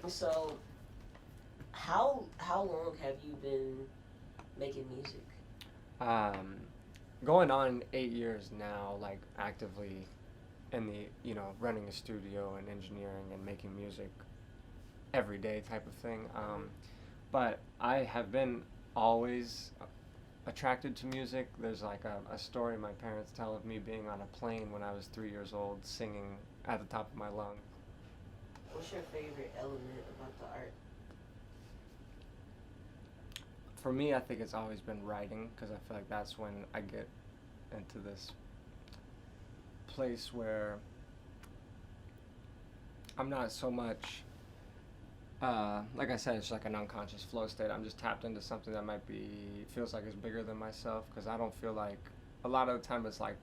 So, how long have you been making music? Um, Going on 8 years now, like actively in the running a studio and engineering and making music every day type of thing. But I have been always attracted to music. There's like a story my parents tell of me being on a plane when I was 3 years old, singing at the top of my lungs. What's your favorite element about the art? For me, I think it's always been writing because I feel like that's when I get into this place where I'm not so much, like I said, it's like an unconscious flow state. I'm just tapped into something that might be, feels like it's bigger than myself because I don't feel like, a lot of the time it's like,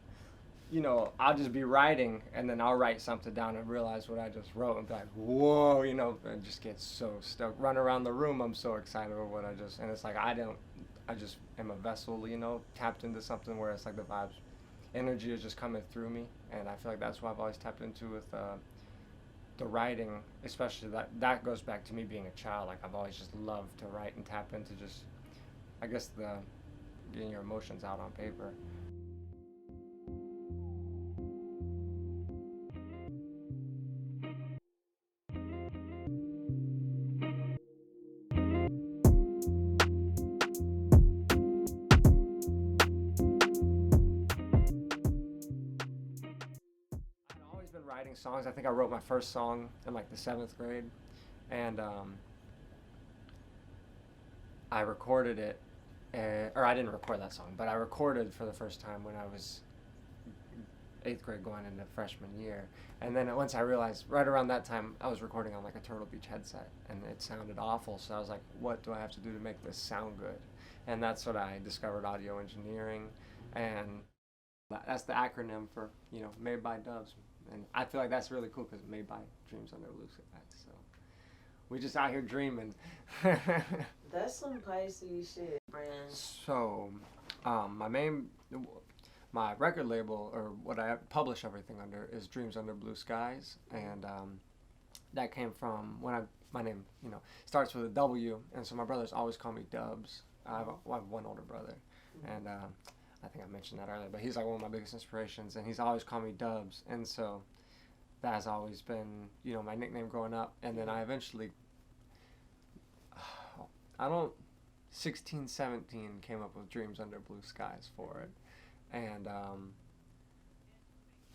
I'll just be writing and then I'll write something down and realize what I just wrote and be like, whoa, and just get so stoked. Run around the room, I'm so excited over what and it's like, I just am a vessel, tapped into something where it's like the vibes, energy is just coming through me. And I feel like that's what I've always tapped into with the writing, especially that goes back to me being a child. Like I've always just loved to write and tap into just, I guess, the getting your emotions out on paper. I've always been writing songs. I think I wrote my first song in like the seventh grade, and I recorded it, or I didn't record that song, but I recorded for the first time when I was eighth grade going into freshman year. And then once I realized, right around that time, I was recording on like a Turtle Beach headset, and it sounded awful. So I was like, what do I have to do to make this sound good? And that's what I discovered, audio engineering, and that's the acronym for made by Dubs. And I feel like that's really cool because made by Dreams Under Blue Skies. So we just out here dreaming. That's some Pisces shit, brand. So, my my record label, or what I publish everything under, is Dreams Under Blue Skies, and that came from my name starts with a W, and so my brothers always call me Dubs. I have one older brother, and I think I mentioned that earlier, but he's like one of my biggest inspirations, and he's always called me Dubs, and so that has always been my nickname growing up, and then I eventually I don't 16, 17 came up with Dreams Under Blue Skies for it, and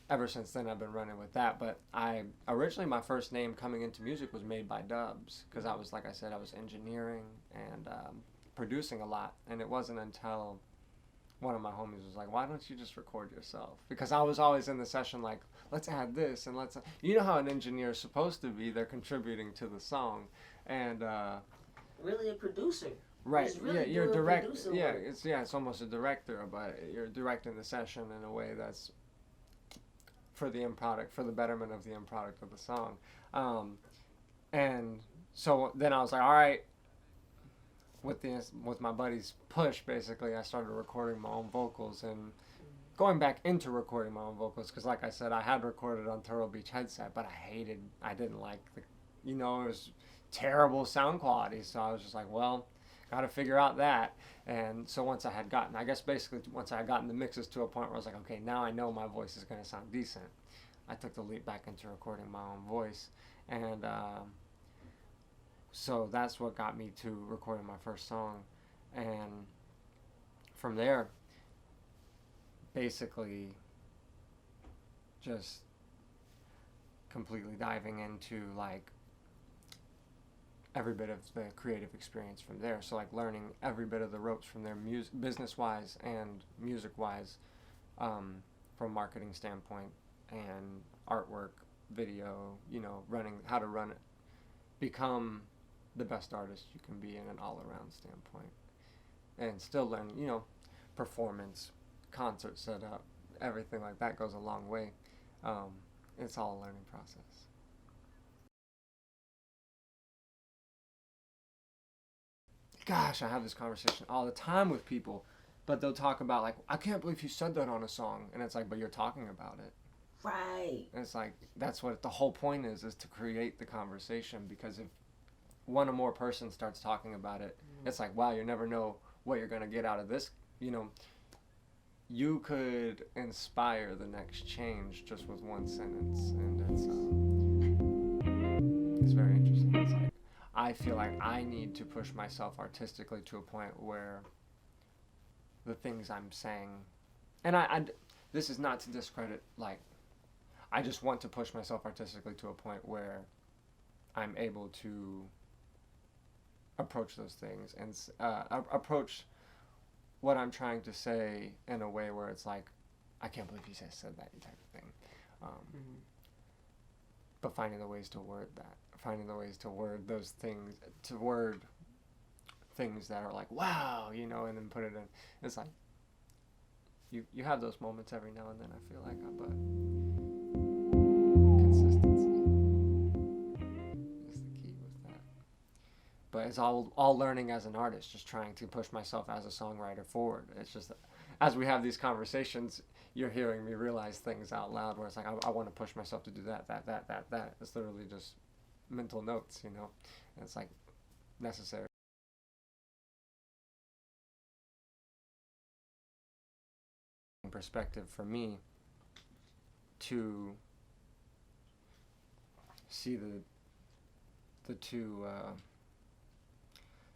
ever since then I've been running with that. But I originally, my first name coming into music was Made by Dubs because I was, like I said, I was engineering and producing a lot, and it wasn't until one of my homies was like, why don't you just record yourself? Because I was always in the session like, let's add this and let's, how an engineer is supposed to be, they're contributing to the song. And Really a producer. right, Really yeah, you're direct, yeah, work. it's almost a director, but you're directing the session in a way that's for the end product, for the betterment of the end product of the song. um, and so then I was like, all right, with my buddy's push, basically, I started recording my own vocals and going back into recording my own vocals because, like I said, I had recorded on Turtle Beach headset, but I didn't like it was terrible sound quality. So I was just like, well, got to figure out that. And so once I had gotten, I guess basically once I had gotten the mixes to a point where I was like, okay, now I know my voice is going to sound decent, I took the leap back into recording my own voice. And so that's what got me to recording my first song. And from there, basically, just completely diving into like every bit of the creative experience from there. So like learning every bit of the ropes from there, business wise and music wise, from marketing standpoint and artwork, video, running, how to run it, become the best artist you can be in an all around standpoint, and still learn, performance, concert setup, everything like that goes a long way. Um, it's all a learning process. Gosh, I have this conversation all the time with people, but they'll talk about like, I can't believe you said that on a song, and it's like, but you're talking about it. Right. And it's like that's what the whole point is to create the conversation, because if one or more person starts talking about it, it's like, wow, you never know what you're gonna get out of this. You know, you could inspire the next change just with one sentence, and it's very interesting. It's like I feel like I need to push myself artistically to a point where the things I'm saying, and this is not to discredit, like, I just want to push myself artistically to a point where I'm able to approach those things and approach what I'm trying to say in a way where it's like, I can't believe you just said that type of thing. But finding the ways to word that, finding the ways to word those things, to word things that are like, wow, you know, and then put it in. It's like, you have those moments every now and then, I feel like, but consistency is the key with that. But it's all learning as an artist, just trying to push myself as a songwriter forward. It's just, as we have these conversations, you're hearing me realize things out loud where it's like, I want to push myself to do that. It's literally just mental notes, you know, and it's like necessary. Perspective for me to see the two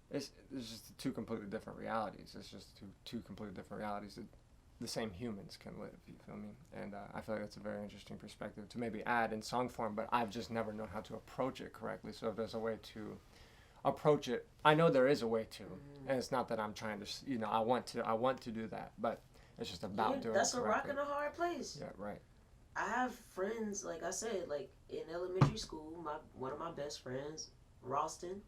it's just two completely different realities. It's just two completely different realities that the same humans can live, you feel me? And I feel like that's a very interesting perspective to maybe add in song form, but I've just never known how to approach it correctly. So if there's a way to approach it, I know there is a way to, and it's not that I'm trying to, you know, I want to do that, but it's just about doing that's it a rock correctly. and a hard place. Yeah, right. I have friends, like I said, like in elementary school, one of my best friends, Ralston,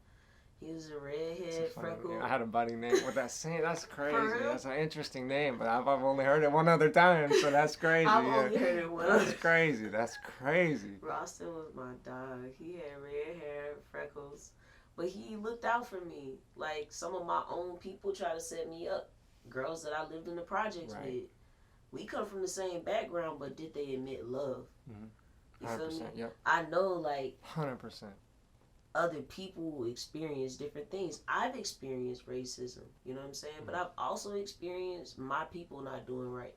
he was a redhead, freckle. I had a buddy named with that same. That's crazy. That's an interesting name, but I've only heard it one other time, so that's crazy. I've only heard it once. That's crazy. That's crazy. Ralston was my dog. He had red hair, freckles, but he looked out for me. Like some of my own people try to set me up. Girls that I lived in the projects with. We come from the same background, but did they admit love? You feel me? Yep. I know, like 100%. Other people experience different things. I've experienced racism, you know what I'm saying? But I've also experienced my people not doing right.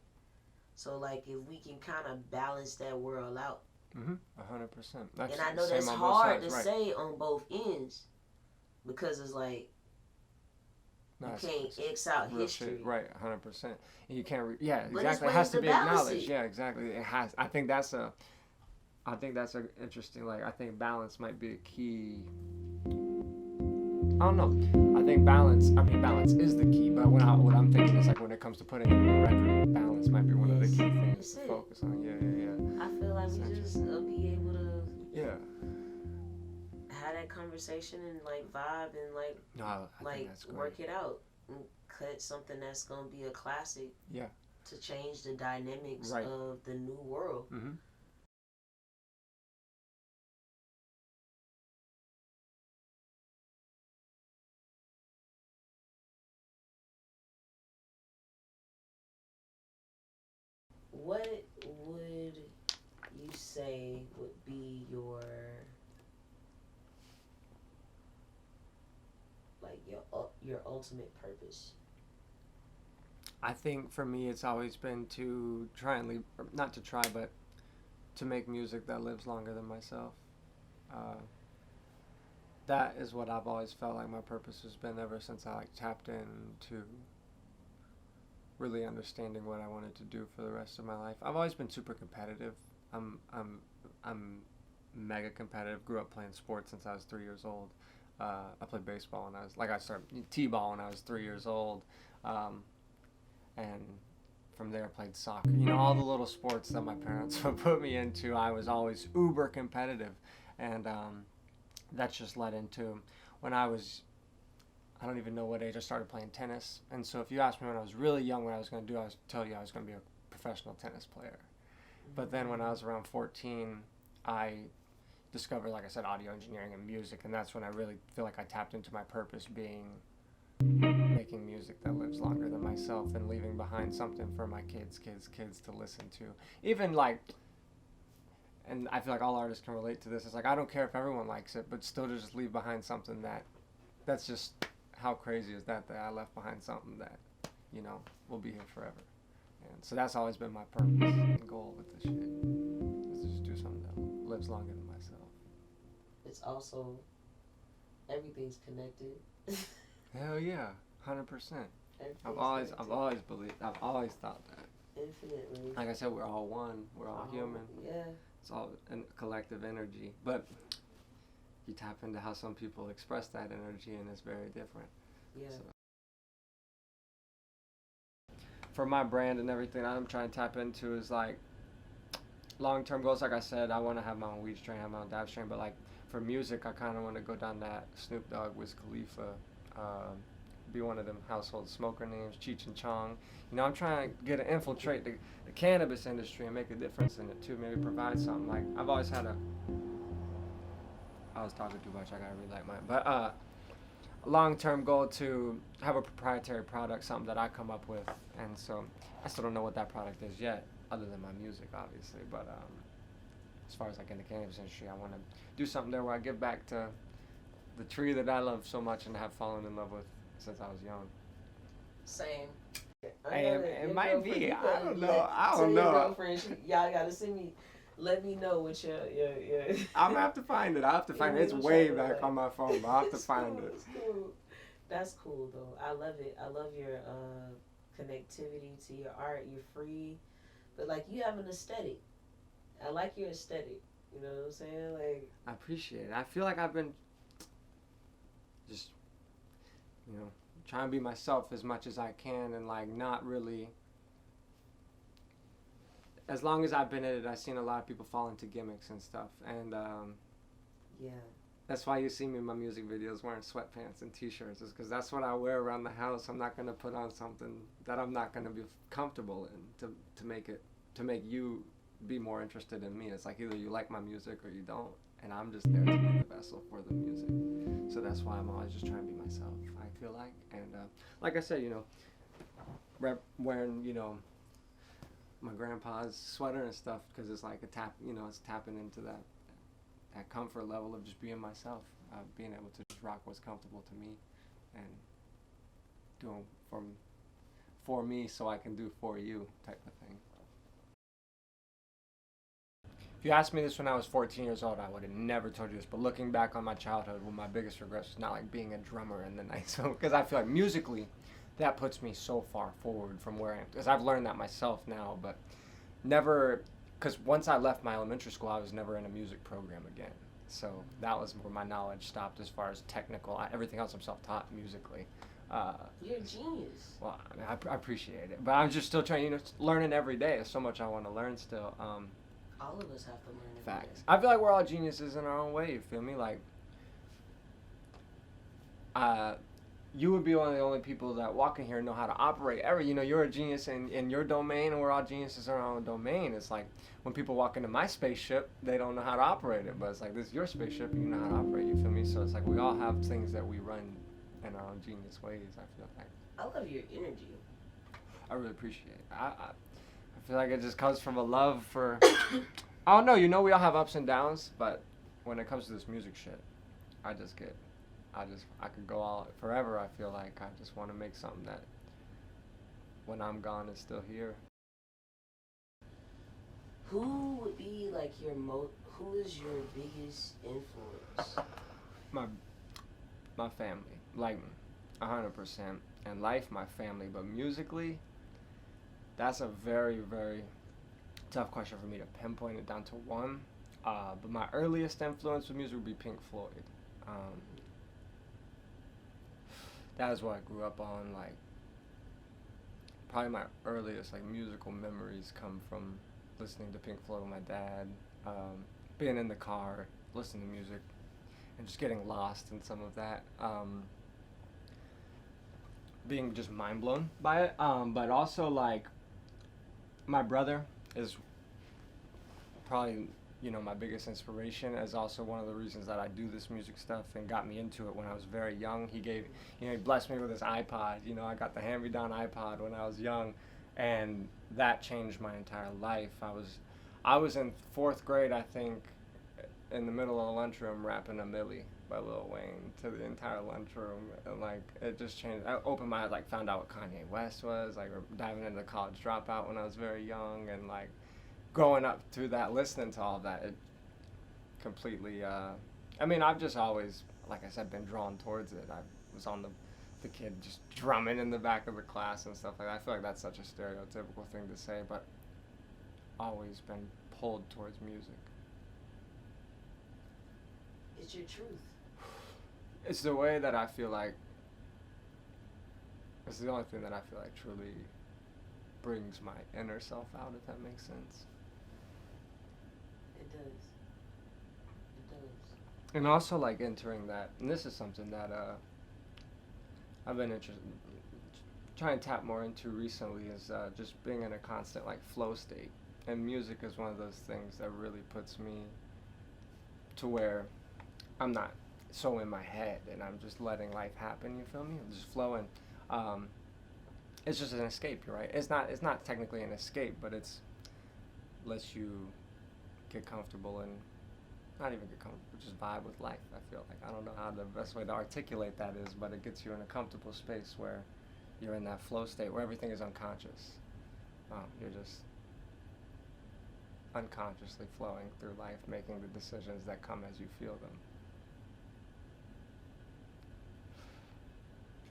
So, like, if we can kind of balance that world out. 100%. And I know that's hard to say on both ends because it's like, you can't X out history. Shit. Right, 100%. And you can't, but exactly. It has to be acknowledged. Yeah, exactly. It has. I think that's a interesting, like, I think balance might be a key. I don't know. I think balance is the key, but what I'm thinking is, like, when it comes to putting in a record, balance might be one of the key things to focus on. Yeah. I feel like we just be able to have that conversation and, like, vibe and, like, work it out and cut something that's going to be a classic to change the dynamics of the new world. What would you say would be your ultimate purpose? I think for me it's always been to try and not to try, but to make music that lives longer than myself. That is what I've always felt like my purpose has been ever since I tapped into really understanding what I wanted to do for the rest of my life. I've always been super competitive. I'm mega competitive. Grew up playing sports since I was 3 years old. I played baseball when I started t-ball when I was 3 years old, and from there I played soccer. You know, all the little sports that my parents would put me into. I was always uber competitive, and that's just led into when I don't even know what age I started playing tennis. And so if you asked me when I was really young what I was going to do, I was tell you I was going to be a professional tennis player. But then when I was around 14, I discovered, like I said, audio engineering and music, and that's when I really feel like I tapped into my purpose, being making music that lives longer than myself and leaving behind something for my kids to listen to. Even like, and I feel like all artists can relate to this. It's like I don't care if everyone likes it, but still to just leave behind something that's just how crazy is that I left behind something that, you know, will be here forever. And so that's always been my purpose and goal with this shit. Is to just do something that lives longer than myself. It's also everything's connected. Hell yeah, 100%. I've always believed. I've always thought that. Infinitely. Like I said, we're all one. We're all human. Yeah. It's all a collective energy. But you tap into how some people express that energy, and it's very different. Yeah. So, for my brand and everything, I'm trying to tap into is like long-term goals. Like I said, I want to have my own weed strain, have my own dab strain. But like for music, I kind of want to go down that Snoop Dogg, Wiz Khalifa, be one of them household smoker names, Cheech and Chong. You know, I'm trying to infiltrate the cannabis industry and make a difference in it too. Maybe provide something. Like I've always had I was talking too much. I gotta relight mine. But a long-term goal to have a proprietary product, something that I come up with, and so I still don't know what that product is yet, other than my music, obviously. But as far as like in the cannabis industry, I want to do something there where I give back to the tree that I love so much and have fallen in love with since I was young. Same. It might be. I don't know. Y'all gotta send me. Let me know what your. I'm gonna have to find it. I'll have to find it. It's way back on my phone, but I'll have to find it. It's cool. That's cool though. I love it. I love your connectivity to your art. You're free, but like you have an aesthetic. I like your aesthetic. You know what I'm saying? Like I appreciate it. I feel like I've been just, you know, trying to be myself as much as I can, and like not really. As long as I've been in it, I've seen a lot of people fall into gimmicks and stuff, and yeah, that's why you see me in my music videos wearing sweatpants and t-shirts, is because that's what I wear around the house. I'm not gonna put on something that I'm not gonna be comfortable in to make you be more interested in me. It's like either you like my music or you don't, and I'm just there to be the vessel for the music. So that's why I'm always just trying to be myself, I feel like. And like I said, you know, wearing, you know, my grandpa's sweater and stuff, because it's like it's tapping into that comfort level of just being myself, being able to just rock what's comfortable to me and doing for me so I can do for you type of thing. If you asked me this when I was 14 years old, I would have never told you this, but looking back on my childhood, one of my biggest regrets was not like being a drummer in the night, so because I feel like musically that puts me so far forward from where I am, because I've learned that myself now, but never, because once I left my elementary school, I was never in a music program again, so that was where my knowledge stopped as far as technical. Everything else I'm self-taught musically. You're a genius. Well, I mean, I appreciate it, but I'm just still trying, you know, learning every day. There's so much I want to learn still. All of us have to learn every Facts. day. I feel like we're all geniuses in our own way, you feel me? Like, you would be one of the only people that walk in here and know how to operate ever. You know, you're a genius in your domain, and we're all geniuses in our own domain. It's like when people walk into my spaceship, they don't know how to operate it, but it's like, this is your spaceship and you know how to operate, you feel me? So it's like we all have things that we run in our own genius ways, I feel like. I love your energy. I really appreciate it. I feel like it just comes from a love for, I don't know, you know, we all have ups and downs, but when it comes to this music shit, I could go all forever. I feel like I just want to make something that when I'm gone is still here. Who would be like who is your biggest influence? My family, like 100%. In life, my family, but musically, that's a very, very tough question for me to pinpoint it down to one. But my earliest influence with music would be Pink Floyd. That is what I grew up on. Like, probably my earliest like musical memories come from listening to Pink Floyd with my dad, being in the car, listening to music, and just getting lost in some of that. Being just mind blown by it. But also, like, my brother is probably, you know, my biggest inspiration, is also one of the reasons that I do this music stuff and got me into it when I was very young. He blessed me with his iPod. You know, I got the hand-me-down iPod when I was young, and that changed my entire life. I was in 4th grade, I think, in the middle of the lunchroom rapping a Millie by Lil Wayne to the entire lunchroom, and like it just changed. I opened my eyes, like found out what Kanye West was, like diving into College Dropout when I was very young, and like growing up through that, listening to all of that, it completely. I mean, I've just always, like I said, been drawn towards it. I was on the kid just drumming in the back of the class and stuff like that. I feel like that's such a stereotypical thing to say, but always been pulled towards music. It's your truth. It's the way that I feel like. It's the only thing that I feel like truly brings my inner self out, if that makes sense. It does. It does. And also, like, entering that, and this is something that I've been trying to tap more into recently, is just being in a constant, like, flow state. And music is one of those things that really puts me to where I'm not so in my head and I'm just letting life happen, you feel me? I'm just flowing. It's just an escape, you're right. It's not technically an escape, but it's lets you get comfortable and not even get comfortable, just vibe with life. I feel like, I don't know how the best way to articulate that is, but it gets you in a comfortable space where you're in that flow state where everything is unconscious. You're just unconsciously flowing through life, making the decisions that come as you feel them.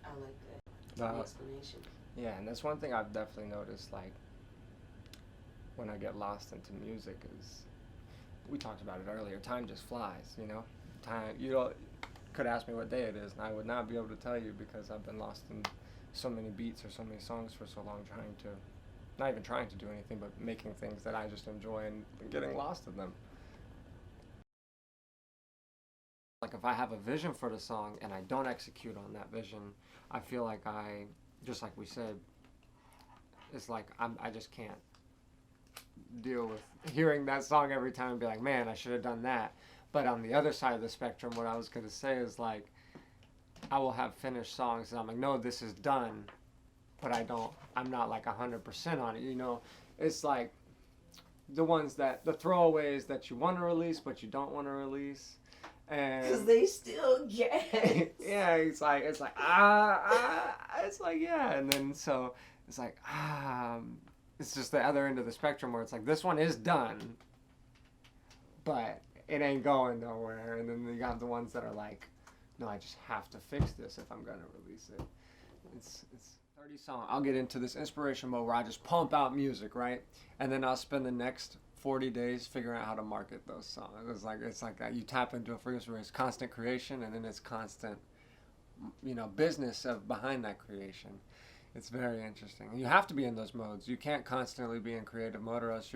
I like that. Good explanation. Yeah, and that's one thing I've definitely noticed, like, when I get lost into music is, we talked about it earlier, time just flies, you know? Time, could ask me what day it is, and I would not be able to tell you because I've been lost in so many beats or so many songs for so long, not even trying to do anything, but making things that I just enjoy and getting lost in them. Like, if I have a vision for the song and I don't execute on that vision, I feel like just like we said, it's like I just can't deal with hearing that song every time and be like, man, I should have done that. But on the other side of the spectrum, what I was going to say is, like, I will have finished songs and I'm like, no, this is done, but I'm not like 100% on it, you know? It's like the throwaways that you want to release, but you don't want to release. Because they still get. Yeah, it's like, it's like, yeah. And then, so it's like, it's just the other end of the spectrum where it's like, this one is done, but it ain't going nowhere. And then you got the ones that are like, no, I just have to fix this if I'm going to release it. It's 30 songs. I'll get into this inspiration mode where I just pump out music, right? And then I'll spend the next 40 days figuring out how to market those songs. It's like you tap into a frequency where it's constant creation, and then it's constant, business behind that creation. It's very interesting. And you have to be in those modes. You can't constantly be in creative mode, or else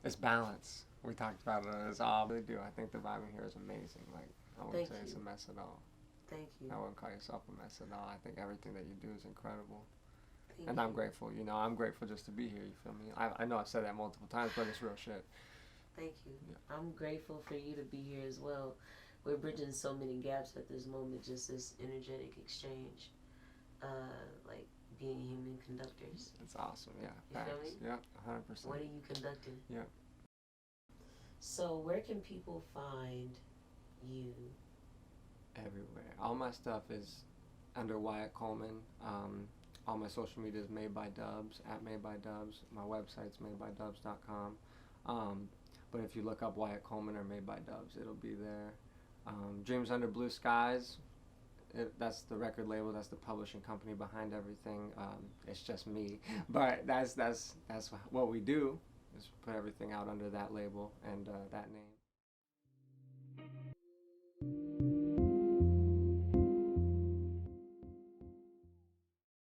it's balance. We talked about it as all we do. I think the vibe in here is amazing. Like, I wouldn't say it's a mess at all. Thank you. I wouldn't call yourself a mess at all. I think everything that you do is incredible. And I'm grateful, I'm grateful just to be here, you feel me? I know I've said that multiple times, but it's real shit. Thank you. Yeah. I'm grateful for you to be here as well. We're bridging so many gaps at this moment, just this energetic exchange, like being human conductors. It's awesome, yeah. You feel me? Yeah, 100%. What are you conducting? Yeah. So where can people find you? Everywhere. All my stuff is under Wyatt Coleman. All my social media is Made by Dubs, at Made by Dubs. My website's madebydubs.com. But if you look up Wyatt Coleman or Made by Dubs, it'll be there. Dreams Under Blue Skies, that's the record label, that's the publishing company behind everything. It's just me. But that's what we do, is put everything out under that label and that name.